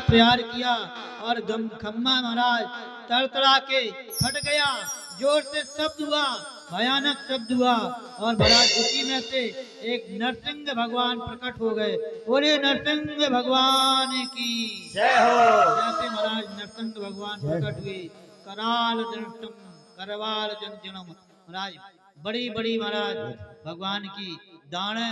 प्रहार किया और खम्मा महाराज तड़तड़ा के फट गया, जोर से शब्द हुआ, भयानक शब्द हुआ और महाराज उसी में से एक नरसिंह भगवान प्रकट हो गए। बोले नरसिंह भगवान की जय हो। जैसे महाराज नरसिंह भगवान प्रकट हुए, कराल दंष्टम करवाल जंजनम, महाराज बड़ी बड़ी महाराज भगवान की दाढ़े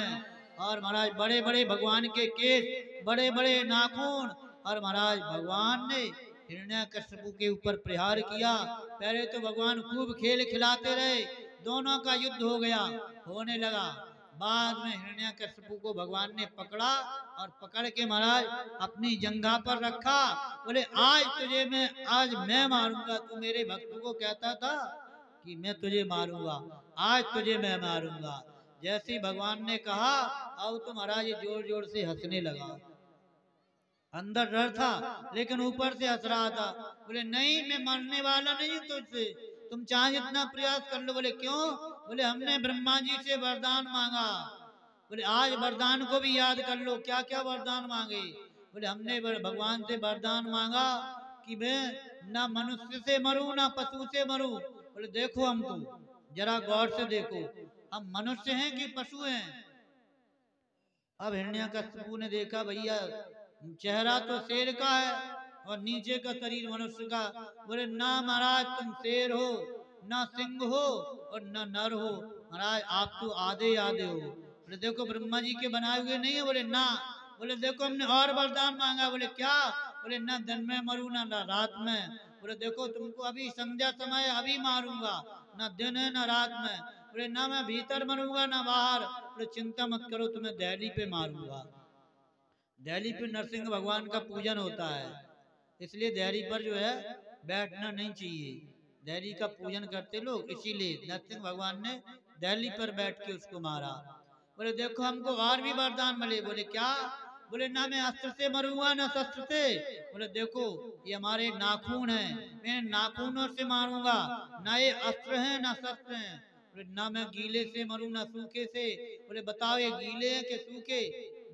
और महाराज बड़े बड़े भगवान के केस, बड़े बड़े नाखून और महाराज भगवान ने हिरण्यकश्यप के ऊपर प्रहार किया। पहले तो भगवान खूब खेल खिलाते रहे, दोनों का युद्ध हो गया, होने लगा। बाद में हिरण्यकश्यप को भगवान ने पकड़ा और पकड़ के महाराज अपनी जंघा पर रखा। बोले आज मैं मारूंगा। तू मेरे भक्त को कहता था कि मैं तुझे मारूंगा, आज तुझे मैं मारूंगा। जैसे भगवान ने कहा, अब तो महाराज जोर जोर से हंसने लगा। अंदर डर था लेकिन ऊपर से हंस रहा था। बोले नहीं, मैं मरने वाला नहीं हूँ तुझसे, तुम चाहे जितना प्रयास कर लो। बोले क्यों? बोले हमने ब्रह्मा जी से वरदान मांगा। बोले आज वरदान को भी याद कर लो, क्या क्या वरदान मांगे। बोले हमने भगवान से वरदान मांगा कि मैं ना मनुष्य से मरूं ना पशु से मरूं। बोले देखो हमको जरा गौर से देखो, हम मनुष्य हैं कि पशु हैं। अब हिरण्यकश्यप ने देखा भैया चेहरा तो शेर का है और नीचे का शरीर मनुष्य का। बोले ना महाराज, तुम शेर हो, ना सिंह हो और ना नर हो, महाराज आप तो आधे आधे हो। बोले देखो ब्रह्मा जी के बनाए हुए नहीं है। बोले ना। बोले देखो हमने और वरदान मांगा। बोले क्या? बोले ना दिन में मरू ना रात में। बोले देखो तुमको अभी संध्या समय अभी मारूंगा, ना दिन है ना रात में। बोले ना मैं भीतर मरूंगा ना बाहर। बोले चिंता मत करो, तुम्हें दिल्ली पे मारूंगा। दिल्ली पे नरसिंह भगवान का पूजन होता है, इसलिए दिल्ली पर जो है बैठना नहीं चाहिए। दिल्ली का पूजन करते लोग, इसीलिए नरसिंह भगवान ने दिल्ली पर बैठ के उसको मारा। बोले देखो हमको और भी वरदान मिले। बोले क्या? बोले ना मैं अस्त्र से मरूंगा ना शस्त्र से। बोले देखो ये हमारे नाखून हैं, मैं नाखूनों से मारूंगा, ना ये अस्त्र हैं ना शस्त्र हैं। बोले ना मैं गीले से मरूं ना सूखे से। बोले बताओ ये गीले हैं कि सूखे?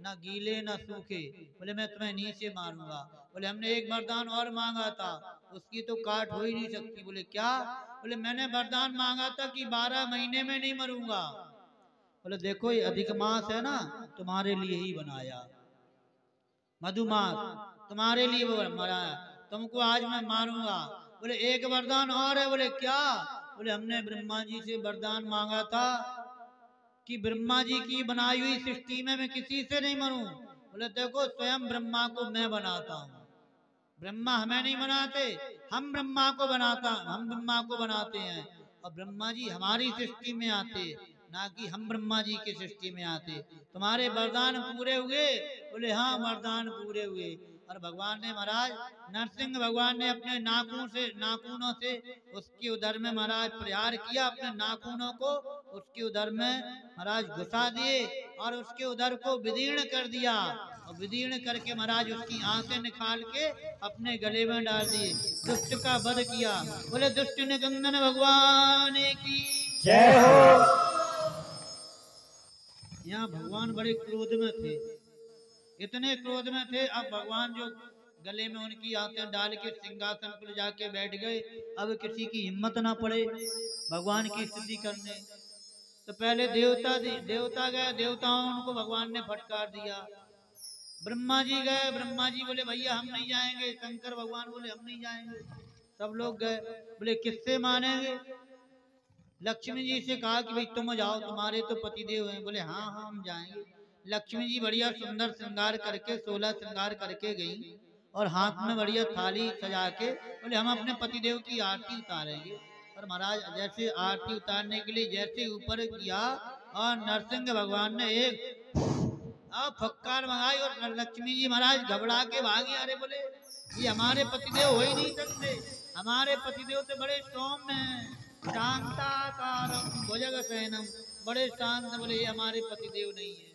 ना गीले ना सूखे। बोले मैं तुम्हें नी से मारूंगा। बोले हमने एक वरदान और मांगा था, उसकी तो काट हो ही नहीं सकती। बोले क्या? बोले मैंने वरदान मांगा था कि 12 महीने में नहीं मरूंगा। बोले देखो ये अधिक मास है ना, तुम्हारे लिए ही बनाया, मधुमास तुम्हारे लिए वो बनाया, तुमको आज मैं मारूंगा। बोले एक वरदान और है। बोले क्या? बोले हमने ब्रह्मा जी से वरदान मांगा था कि ब्रह्मा जी की बनाई हुई सृष्टि में मैं किसी से नहीं मरूं। बोले देखो स्वयं ब्रह्मा को मैं बनाता हूँ, ब्रह्मा हमें नहीं बनाते, हम ब्रह्मा को बनाते हैं और ब्रह्मा जी हमारी सृष्टि में आते, ना कि हम ब्रह्मा जी की सृष्टि में आते। तुम्हारे वरदान पूरे हुए? बोले हाँ वरदान पूरे हुए। और भगवान ने महाराज नरसिंह भगवान ने अपने नाखूनों से उसके उदर में महाराज प्रहार किया, अपने नाखूनों को उसके उदर में महाराज घुसा दिए और उसके उदर को विदीर्ण कर दिया और विदीर्ण करके महाराज उसकी आंखें निकाल के अपने गले में डाल दिए, दुष्ट का वध किया। बोले दुष्ट निकंदन भगवान की जय हो। यहाँ भगवान बड़े क्रोध में थे, इतने क्रोध में थे। अब भगवान जो गले में उनकी आंखें डाल के सिंहासन पर जाके बैठ गए, अब किसी की हिम्मत ना पड़े भगवान की स्तुति करने। तो पहले देवता गए, देवताओं उनको भगवान ने फटकार दिया। ब्रह्मा जी गए, ब्रह्मा जी बोले भैया हम नहीं जाएंगे। शंकर भगवान बोले हम नहीं जाएंगे। सब लोग गए, बोले किससे मानेंगे? लक्ष्मी जी से कहा कि भाई तुम जाओ, तुम्हारे तो पतिदेव हैं। बोले हाँ हाँ हम जाएंगे। लक्ष्मी जी बढ़िया सुंदर श्रृंगार करके 16 श्रृंगार करके गई और हाथ में बढ़िया थाली सजा के बोले हम अपने पतिदेव की आरती उतारेंगे। और महाराज जैसे आरती उतारने के लिए जैसे ऊपर किया और नरसिंह भगवान ने एक फक्कार मंगाई और लक्ष्मी जी महाराज घबरा के भागी। अरे बोले ये हमारे पतिदेव हो ही नहीं सकते, हमारे पतिदेव तो बड़े सौम्य हैं, शांताकारम भुजग शयनम, बड़े शांत। बोले ये हमारे पतिदेव नहीं है।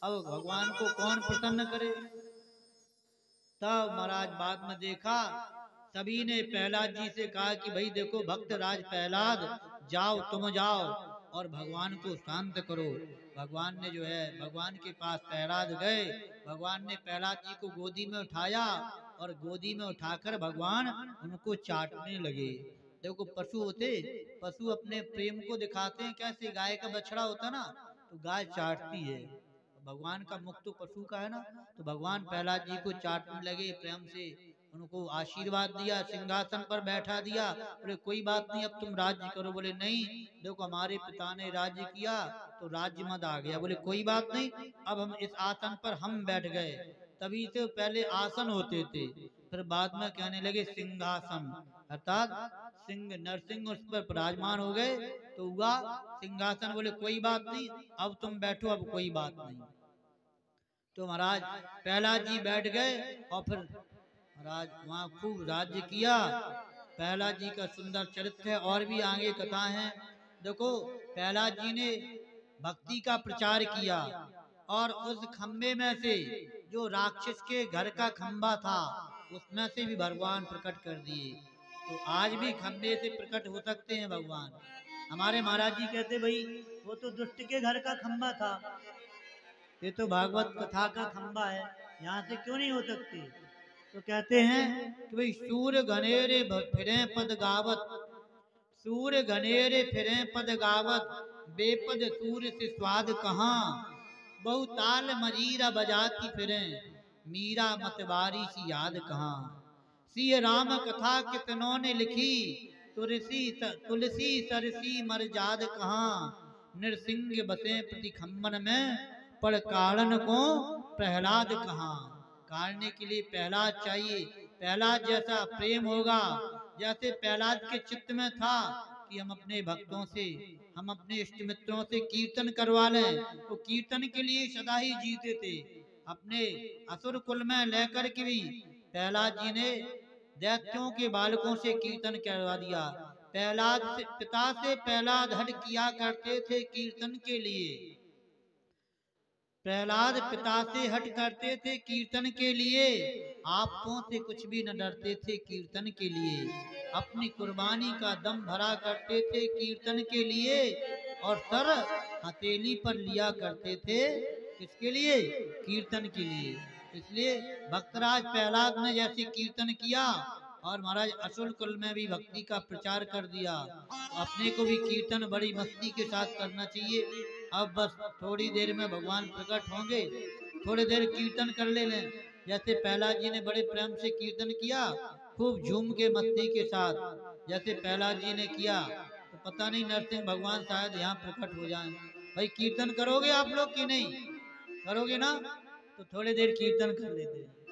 अब भगवान को कौन प्रसन्न करे? तब महाराज बाद में देखा, सभी ने प्रहलाद जी से कहा कि भाई देखो भक्त राज प्रहलाद जाओ, तुम जाओ और भगवान को शांत करो। भगवान ने जो है भगवान के पास प्रहलाद गए, भगवान ने प्रहलाद जी को गोदी में उठाया और गोदी में उठाकर भगवान उनको चाटने लगे। देखो पशु होते, पशु अपने प्रेम को दिखाते हैं कैसे, गाय का बछड़ा होता ना तो गाय चाटती है, भगवान का मुख तो पशु का है ना, तो भगवान प्रहलाद जी को चाटने लगे प्रेम से, उनको आशीर्वाद दिया, सिंहासन पर बैठा दिया। बोले कोई बात नहीं, अब तुम राज्य करो। बोले नहीं, देखो हमारे पिता ने राज्य किया तो राज्य मद आ गया। बोले कोई बात नहीं, अब हम इस आसन पर हम बैठ गए। तभी से पहले आसन होते थे, फिर बाद में कहने लगे सिंहासन, अर्थात सिंह नरसिंह उस पर विराजमान हो गए तो हुआ सिंहासन। बोले कोई बात नहीं, अब तुम बैठो, अब कोई बात नहीं। तो महाराज प्रहलाद जी बैठ गए और फिर महाराज वहाँ खूब राज्य किया। प्रहलाद जी का सुंदर चरित्र है, और भी आगे कथा है। देखो प्रहलाद जी ने भक्ति का प्रचार किया और उस खम्बे में से जो राक्षस के घर का खम्बा था उसमें से भी भगवान प्रकट कर दिए। तो आज भी खम्बे से प्रकट हो सकते हैं भगवान। हमारे महाराज जी कहते भाई वो तो दुष्ट के घर का खम्बा था, ये तो भागवत कथा का खम्बा है, यहाँ से क्यों नहीं हो सकते। तो कहते हैं कि भाई सूर घनेरे फिरे पद गावत, सूर घनेरे फिरे पद गावत, बेपद सूर से स्वाद कहाँ, बहु ताल मजीरा बजाती फिरे, मीरा मतवारी सी याद कहाँ। सी राम कथा कितनों ने लिखी, तुलसी सरसी मरजाद कहाँ, नृसिंह बसे प्रति खम्बन में, पर कारण को प्रहलाद कहाँ। काटने के लिए प्रहलाद चाहिए, प्रहलाद जैसा प्रेम होगा, जैसे प्रहलाद के चित्त में था कि हम अपने भक्तों से, हम अपने इष्ट मित्रों से कीर्तन करवा लें, तो कीर्तन के लिए सदा ही जीते थे। अपने असुर कुल में लेकर के भी प्रहलाद जी ने दैत्यों के बालकों से कीर्तन करवा दिया। प्रहलाद से, पिता से प्रहलाद हट किया करते थे कीर्तन के लिए, प्रहलाद पिता से हट करते थे कीर्तन के लिए, आपों से कुछ भी न डरते थे कीर्तन के लिए, अपनी कुर्बानी का दम भरा करते थे कीर्तन के लिए, और सर हथेली पर लिया करते थे किसके लिए, कीर्तन के लिए। इसलिए भक्तराज प्रहलाद ने जैसे कीर्तन किया और महाराज असुर कुल में भी भक्ति का प्रचार कर दिया, तो अपने को भी कीर्तन बड़ी मस्ती के साथ करना चाहिए। अब बस थोड़ी देर में भगवान प्रकट होंगे, थोड़ी देर कीर्तन कर लें। जैसे प्रहलाद जी ने बड़े प्रेम से कीर्तन किया, खूब झूम के मस्ती के साथ जैसे प्रहलाद जी ने किया, तो पता नहीं नरसिंह भगवान शायद यहाँ प्रकट हो जाएं। भाई कीर्तन करोगे आप लोग कि नहीं करोगे ना, तो थोड़ी देर कीर्तन कर लेते हैं।